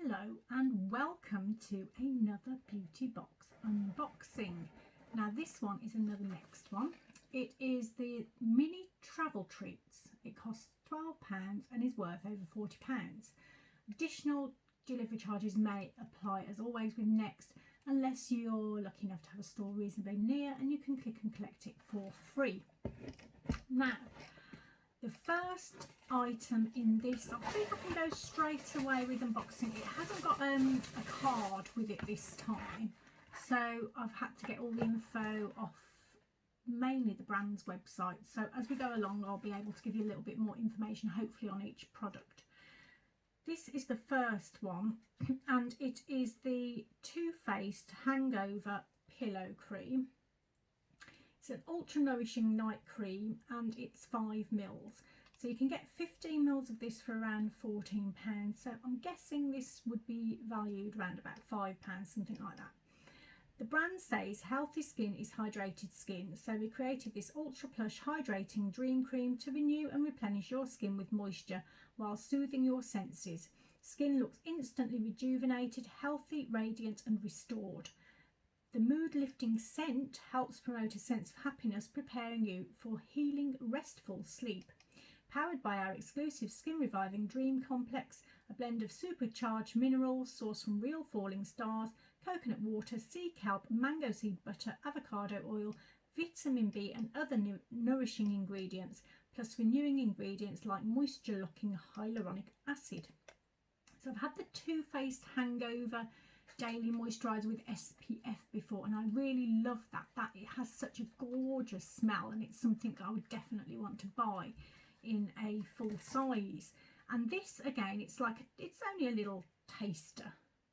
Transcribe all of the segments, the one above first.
Hello and welcome to another beauty box unboxing. Now this one is another next one. It is the mini travel treats. It costs £12 and is worth over £40. Additional delivery charges may apply as always with Next, unless you're lucky enough to have a store reasonably near and you can click and collect it for free. Now, the first item in this, I think I can go straight away with unboxing. It hasn't got a card with it this time, so I've had to get all the info off mainly the brand's website. So as we go along, I'll be able to give you a little bit more information, hopefully, on each product. This is the first one, and it is the Too Faced Hangover Pillow Cream. It's an ultra nourishing night cream and it's 5ml. So you can get 15ml of this for around £14. So I'm guessing this would be valued around about £5, something like that. The brand says healthy skin is hydrated skin. So we created this ultra plush hydrating dream cream to renew and replenish your skin with moisture while soothing your senses. Skin looks instantly rejuvenated, healthy, radiant and restored. The mood-lifting scent helps promote a sense of happiness, preparing you for healing, restful sleep. Powered by our exclusive skin-reviving Dream Complex, a blend of supercharged minerals sourced from real falling stars, coconut water, sea kelp, mango seed butter, avocado oil, vitamin B and other nourishing ingredients, plus renewing ingredients like moisture-locking hyaluronic acid. So I've had the Too Faced Hangover Daily Moisturiser with SPF before, and I really love that it has such a gorgeous smell, and it's something I would definitely want to buy in a full size. And this again, it's only a little taster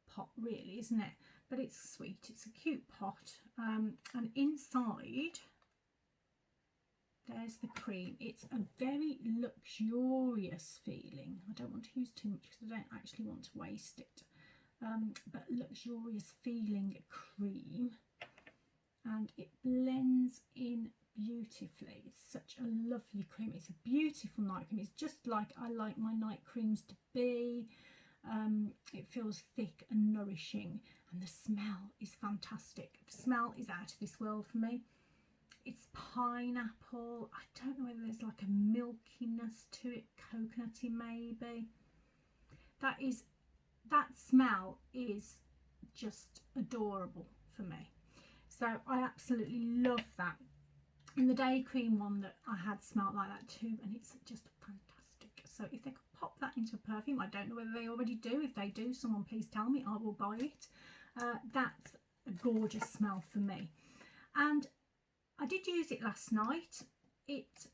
pot really, isn't it? But it's sweet, it's a cute pot, and inside there's the cream. It's a very luxurious feeling. I don't want to use too much because I don't actually want to waste it. But luxurious feeling cream, and it blends in beautifully. It's such a lovely cream. It's a beautiful night cream. It's just like I like my night creams to be. It feels thick and nourishing, and the smell is fantastic. The smell is out of this world for me. It's pineapple. I don't know whether there's like a milkiness to it, coconutty maybe. That smell is just adorable for me. So I absolutely love that. And the day cream one that I had smelled like that too, and it's just fantastic. So if they could pop that into a perfume, I don't know whether they already do. If they do, someone please tell me, I will buy it. That's a gorgeous smell for me. And I did use it last night. It,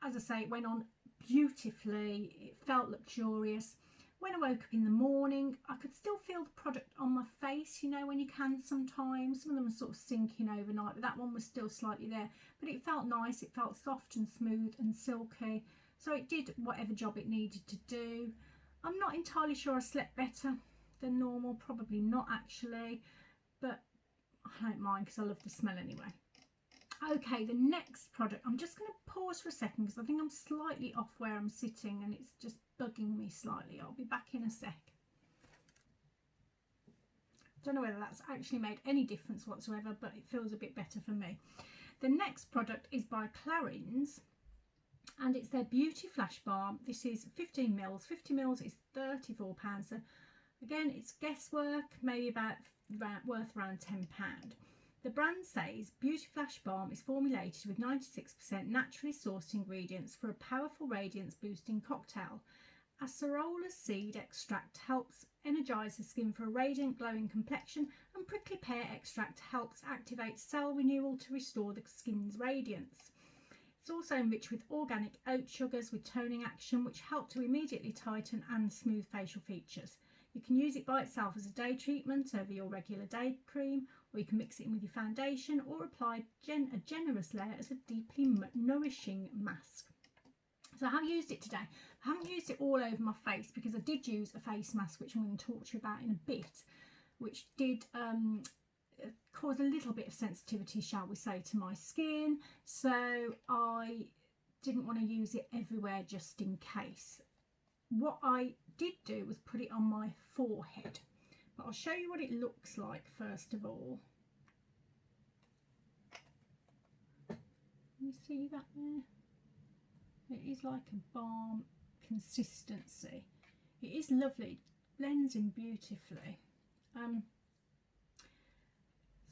as I say, it went on beautifully. It felt luxurious. When I woke up in the morning, I could still feel the product on my face, you know, when you can sometimes. Some of them are sort of sinking overnight, but that one was still slightly there. But it felt nice, it felt soft and smooth and silky. So it did whatever job it needed to do. I'm not entirely sure I slept better than normal, probably not actually, but I don't mind because I love the smell anyway. Okay, the next product, I'm just going to pause for a second because I think I'm slightly off where I'm sitting and it's just bugging me slightly. I'll be back in a sec. Don't know whether that's actually made any difference whatsoever, but it feels a bit better for me. The next product is by Clarins, and it's their Beauty Flash Balm. This is 15ml. 50ml is £34. So again, it's guesswork, maybe worth around £10. The brand says Beauty Flash Balm is formulated with 96% naturally sourced ingredients for a powerful radiance boosting cocktail. Acerola seed extract helps energise the skin for a radiant glowing complexion, and prickly pear extract helps activate cell renewal to restore the skin's radiance. It's also enriched with organic oat sugars with toning action, which help to immediately tighten and smooth facial features. You can use it by itself as a day treatment over your regular day cream, or you can mix it in with your foundation or apply a generous layer as a deeply nourishing mask. So I have used it today. I haven't used it all over my face because I did use a face mask, which I'm going to talk to you about in a bit, which did cause a little bit of sensitivity, shall we say, to my skin. So I didn't want to use it everywhere just in case. what I did do was put it on my forehead, but I'll show you what it looks like first of all. Can you see that there? It is like a balm consistency. It is lovely, it blends in beautifully.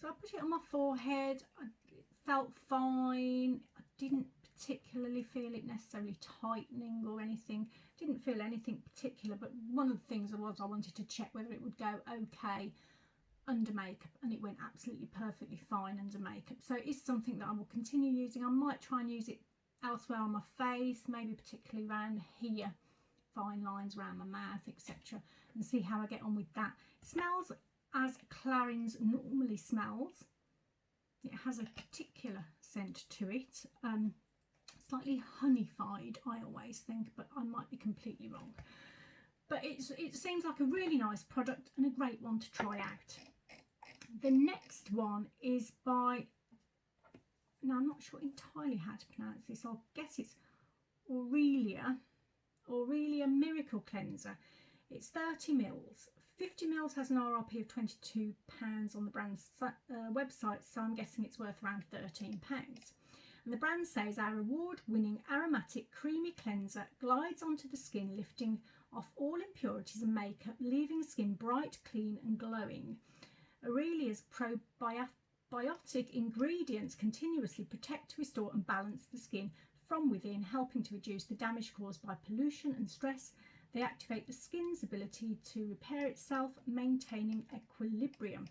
So I put it on my forehead. It felt fine. I didn't particularly feel it necessarily tightening or anything. Didn't feel anything particular, but one of the things was I wanted to check whether it would go okay under makeup, and it went absolutely perfectly fine under makeup. So it is something that I will continue using. I might try and use it elsewhere on my face, maybe particularly around here, fine lines around my mouth, etc., and see how I get on with that. It smells as Clarins normally smells. It has a particular scent to it, slightly honeyfied, I always think, but I might be completely wrong. But it seems like a really nice product and a great one to try out. The next one is by, now I'm not sure entirely how to pronounce this, I'll guess it's Aurelia Miracle Cleanser. It's 30 mils. 50 mils has an RRP of £22 on the brand's website, so I'm guessing it's worth around £13. And the brand says our award-winning aromatic creamy cleanser glides onto the skin, lifting off all impurities and makeup, leaving the skin bright, clean and glowing. Aurelia's probiotic ingredients continuously protect, restore and balance the skin from within, helping to reduce the damage caused by pollution and stress. They activate the skin's ability to repair itself, maintaining equilibrium.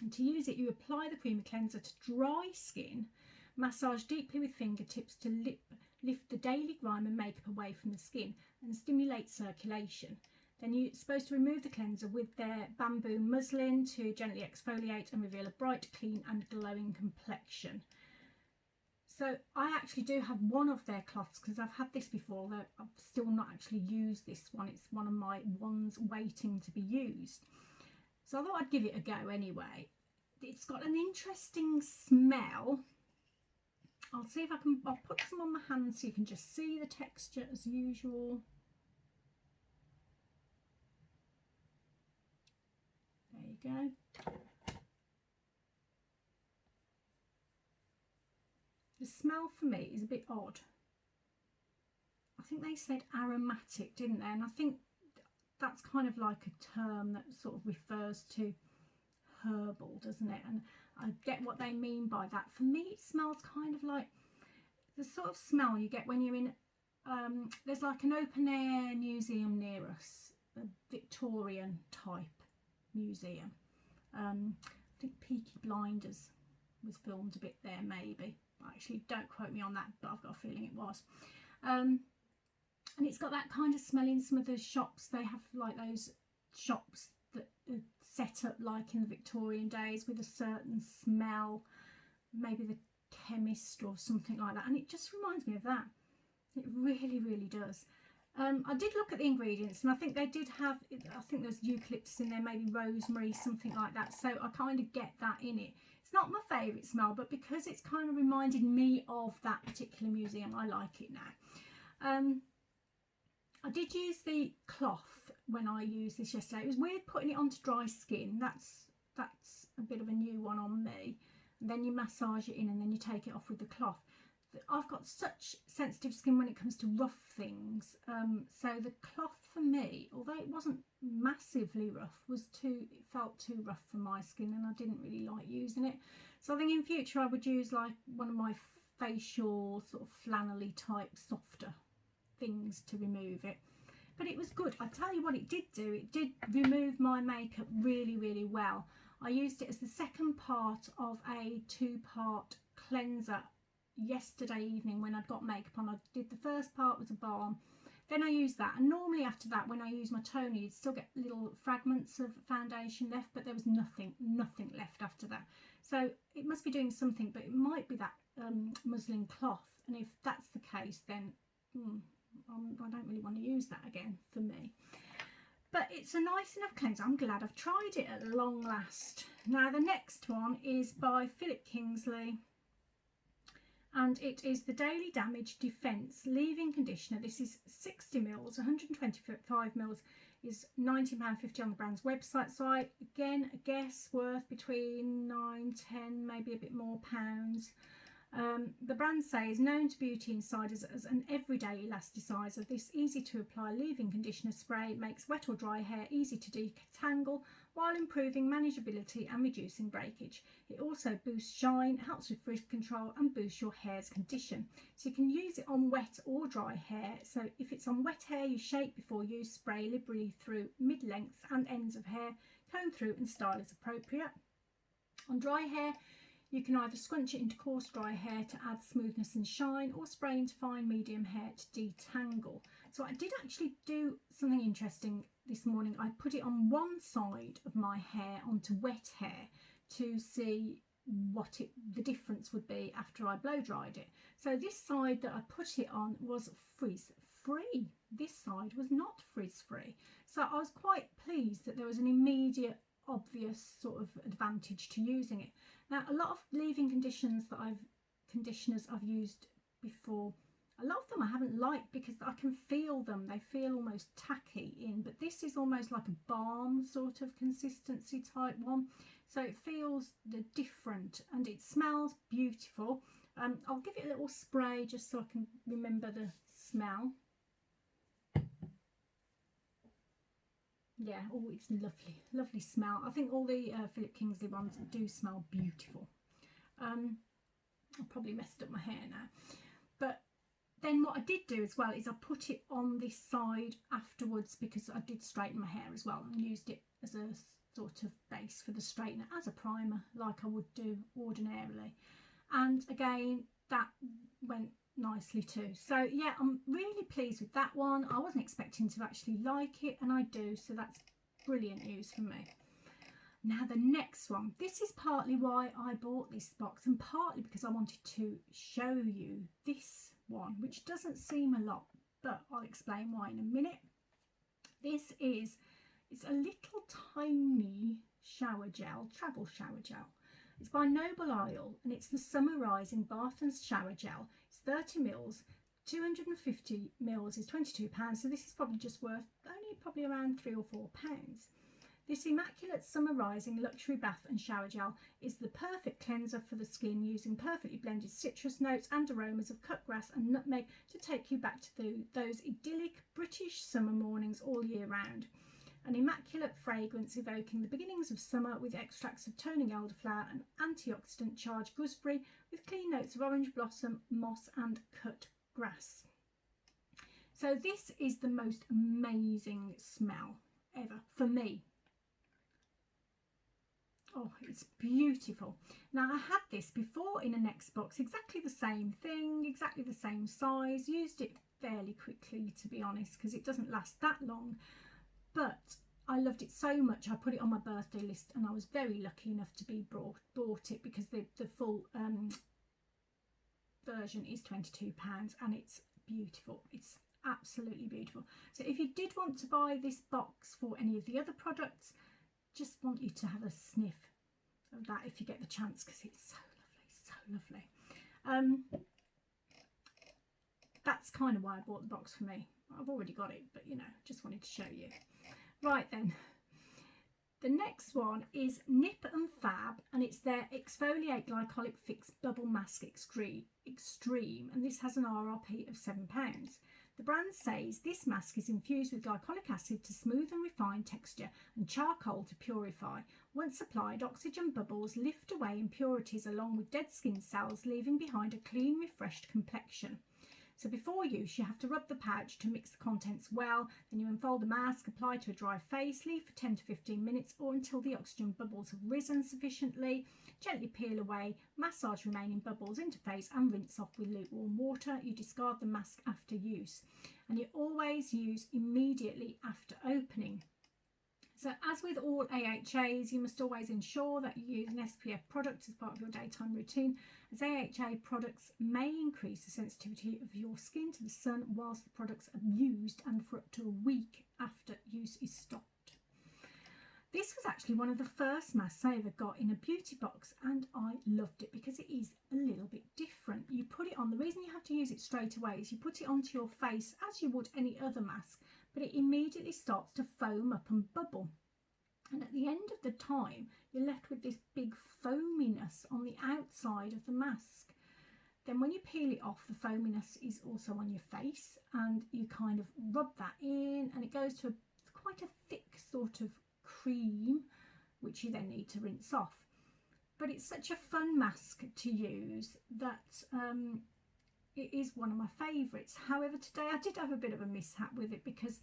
And to use it, you apply the creamy cleanser to dry skin, massage deeply with fingertips to lift the daily grime and makeup away from the skin and stimulate circulation. Then you're supposed to remove the cleanser with their bamboo muslin to gently exfoliate and reveal a bright, clean and glowing complexion. So I actually do have one of their cloths because I've had this before, though I've still not actually used this one. It's one of my ones waiting to be used. So I thought I'd give it a go anyway. It's got an interesting smell. I'll see if I'll put some on my hands so you can just see the texture as usual. There you go. The smell for me is a bit odd. I think they said aromatic, didn't they? And I think that's kind of like a term that sort of refers to herbal, doesn't it? And I get what they mean by that. For me, it smells kind of like the sort of smell you get when you're in, there's like an open air museum near us, a Victorian type museum. I think Peaky Blinders was filmed a bit there, maybe. Actually, don't quote me on that, but I've got a feeling it was. And it's got that kind of smell in some of the shops. They have like those shops that are set up like in the Victorian days with a certain smell, maybe the chemist or something like that, and it just reminds me of that. It really, really does. I did look at the ingredients, and I think they did have, I think there's eucalyptus in there, maybe rosemary, something like that, so I kind of get that in it. It's not my favourite smell, but because it's kind of reminded me of that particular museum, I like it now. I did use the cloth when I used this yesterday. It was weird putting it onto dry skin. That's a bit of a new one on me. And then you massage it in and then you take it off with the cloth. I've got such sensitive skin when it comes to rough things. So the cloth for me, although it wasn't massively rough, it felt too rough for my skin, and I didn't really like using it. So I think in future I would use like one of my facial sort of flannelly type softer things to remove it. But it was good. I tell you what it did do, it did remove my makeup really, really well. I used it as the second part of a 2-part cleanser yesterday evening when I'd got makeup on. I did the first part was a balm, then I used that, and normally after that when I use my toner you'd still get little fragments of foundation left, but there was nothing left after that. So it must be doing something, but it might be that muslin cloth, and if that's the case then I don't really want to use that again for me. But it's a nice enough cleanser. I'm glad I've tried it at long last. Now the next one is by Kingsley, and it is the Daily Damage Defence Leave-In Conditioner. This is 60 mils, 125 mils is £19.50 on the brand's website. So again, a guess worth between 9, 10, maybe a bit more pounds. The brand says known to beauty insiders as an everyday elasticizer. This easy to apply leave-in conditioner spray makes wet or dry hair easy to detangle while improving manageability and reducing breakage. It also boosts shine, helps with frizz control and boosts your hair's condition. So you can use it on wet or dry hair. So if it's on wet hair, you shake before use, spray liberally through mid-lengths and ends of hair, comb through and style as appropriate. On dry hair, you can either scrunch it into coarse dry hair to add smoothness and shine, or spray into fine medium hair to detangle. So I did actually do something interesting this morning. I put it on one side of my hair onto wet hair to see what the difference would be after I blow dried it. So this side that I put it on was frizz free. This side was not frizz free. So I was quite pleased that there was an immediate obvious sort of advantage to using it. Now, a lot of leave-in conditioners I've used before, a lot of them I haven't liked because I can feel them. They feel almost tacky in, but this is almost like a balm sort of consistency type one. So it feels different and it smells beautiful. I'll give it a little spray just so I can remember the smell. Yeah, oh, it's lovely, lovely smell. I think all the Philip Kingsley ones do smell beautiful. I've probably messed up my hair now. But then what I did do as well is I put it on this side afterwards because I did straighten my hair as well and used it as a sort of base for the straightener, as a primer like I would do ordinarily. And again, that went nicely too. So yeah, I'm really pleased with that one. I wasn't expecting to actually like it, and I do, so that's brilliant news for me. Now the next one, this is partly why I bought this box and partly because I wanted to show you this one, which doesn't seem a lot, but I'll explain why in a minute. It's a little tiny shower gel, travel shower gel. It's by Noble Isle and it's the Summer Rising Bath and Shower Gel. It's 30 mils, 250 mils is £22, so this is probably just worth probably around £3 or £4. This immaculate Summer Rising luxury bath and shower gel is the perfect cleanser for the skin, using perfectly blended citrus notes and aromas of cut grass and nutmeg to take you back to those idyllic British summer mornings all year round. An immaculate fragrance evoking the beginnings of summer with extracts of toning elderflower and antioxidant charged gooseberry with clean notes of orange blossom, moss and cut grass. So this is the most amazing smell ever for me. Oh, it's beautiful. Now I had this before in a next box, exactly the same thing, exactly the same size. Used it fairly quickly, to be honest, because it doesn't last that long. But I loved it so much I put it on my birthday list, and I was very lucky enough to be bought it because the full version is £22 and it's beautiful. It's absolutely beautiful. So if you did want to buy this box for any of the other products, just want you to have a sniff of that if you get the chance, because it's so lovely, so lovely. That's kind of why I bought the box for me. I've already got it, but you know, just wanted to show you. Right then, the next one is Nip and Fab, and it's their Exfoliate Glycolic Fix Bubble Mask Extreme, and this has an RRP of £7. The brand says this mask is infused with glycolic acid to smooth and refine texture and charcoal to purify. Once applied, oxygen bubbles lift away impurities along with dead skin cells, leaving behind a clean, refreshed complexion. So before use, you have to rub the pouch to mix the contents well. Then you unfold the mask, apply to a dry face, leave for 10 to 15 minutes or until the oxygen bubbles have risen sufficiently. Gently peel away, massage remaining bubbles into face and rinse off with lukewarm water. You discard the mask after use, and you always use immediately after opening. So as with all AHAs, you must always ensure that you use an SPF product as part of your daytime routine, as AHA products may increase the sensitivity of your skin to the sun whilst the products are used and for up to a week after use is stopped. This was actually one of the first masks I ever got in a beauty box, and I loved it because it is a little bit different. You put it on, the reason you have to use it straight away is you put it onto your face as you would any other mask, but it immediately starts to foam up and bubble. And at the end of the time, you're left with this big foaminess on the outside of the mask. Then when you peel it off, the foaminess is also on your face, and you kind of rub that in, and it goes to quite a thick sort of cream, which you then need to rinse off. But it's such a fun mask to use that it is one of my favourites. However, today I did have a bit of a mishap with it because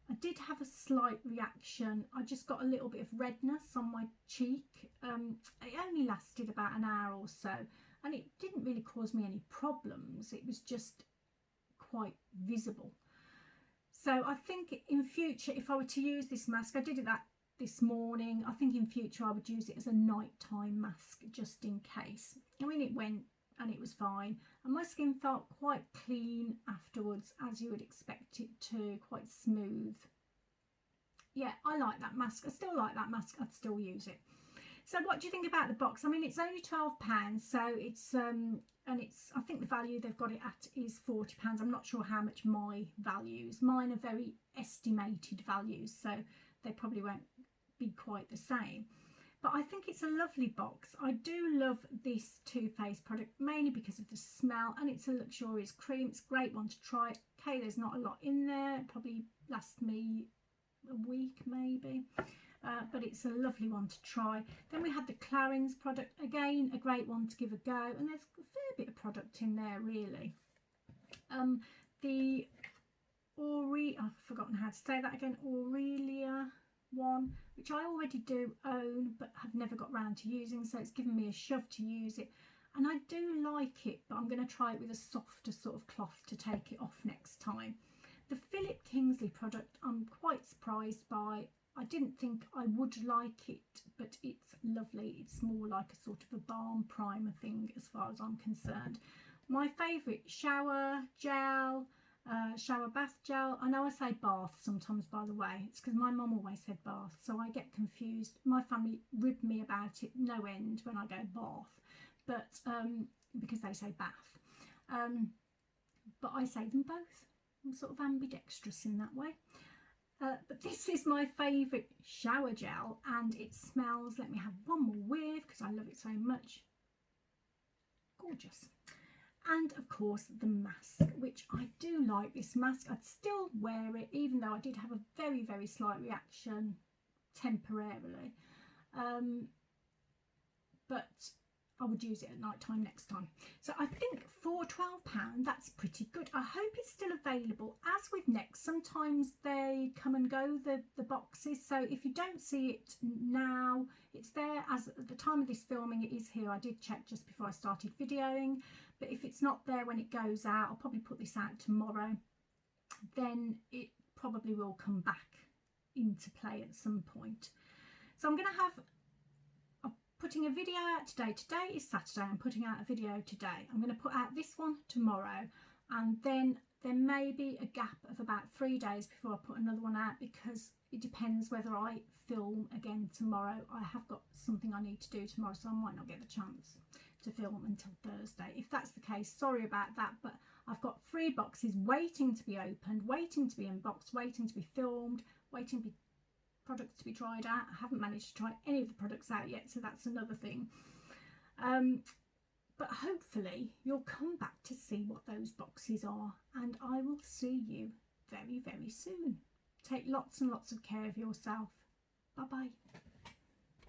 I did have a slight reaction. I just got a little bit of redness on my cheek. It only lasted about an hour or so, and it didn't really cause me any problems. It was just quite visible. So I think in future, if I were to use this mask, I did that this morning, I think in future I would use it as a nighttime mask just in case. I mean, it went and it was fine, and my skin felt quite clean afterwards, as you would expect it to, quite smooth. Yeah, I like that mask. I still like that mask. I'd still use it. So what do you think about the box? I mean, it's only £12, so it's and it's, I think the value they've got it at is £40. I'm not sure how much my values. Mine are very estimated values, so they probably won't be quite the same. But I think it's a lovely box. I do love this Too Faced product, mainly because of the smell, and it's a luxurious cream. It's a great one to try. Okay, there's not a lot in there. It probably lasts me a week maybe. But it's a lovely one to try. Then we had the Clarins product, again a great one to give a go, and there's a fair bit of product in there really. The I've forgotten how to say that again, Aurelia one, which I already do own but have never got round to using, so it's given me a shove to use it, and I do like it, but I'm going to try it with a softer sort of cloth to take it off next time. The Philip Kingsley product I'm quite surprised by. I didn't think I would like it, but it's lovely. It's more like a sort of a balm primer thing as far as I'm concerned. My favourite shower gel, shower bath gel. I know I say bath sometimes, by the way. It's because my mum always said bath, so I get confused. My family rib me about it no end when I go bath, but because they say bath. But I say them both. I'm sort of ambidextrous in that way. But this is my favourite shower gel, and it smells, let me have one more whiff because I love it so much. Gorgeous. And of course the mask, which I do like this mask. I'd still wear it even though I did have a very, very slight reaction temporarily. But I would use it at night time next time. So I think for £12 that's pretty good. I hope it's still available. As with Next, sometimes they come and go, the boxes, so if you don't see it now, it's there. As at the time of this filming, it is here. I did check just before I started videoing, but if it's not there when it goes out, I'll probably put this out tomorrow, then it probably will come back into play at some point. So I'm going to have putting a video out today. Today is Saturday. I'm putting out a video today. I'm going to put out this one tomorrow, and then there may be a gap of about 3 days before I put another one out, because it depends whether I film again tomorrow. I have got something I need to do tomorrow, so I might not get the chance to film until Thursday. If that's the case, sorry about that, but I've got 3 boxes waiting to be opened, waiting to be unboxed, waiting to be filmed, waiting to be products to be tried out. I haven't managed to try any of the products out yet, so that's another thing. But hopefully you'll come back to see what those boxes are, and I will see you very, very soon. Take lots and lots of care of yourself. Bye bye.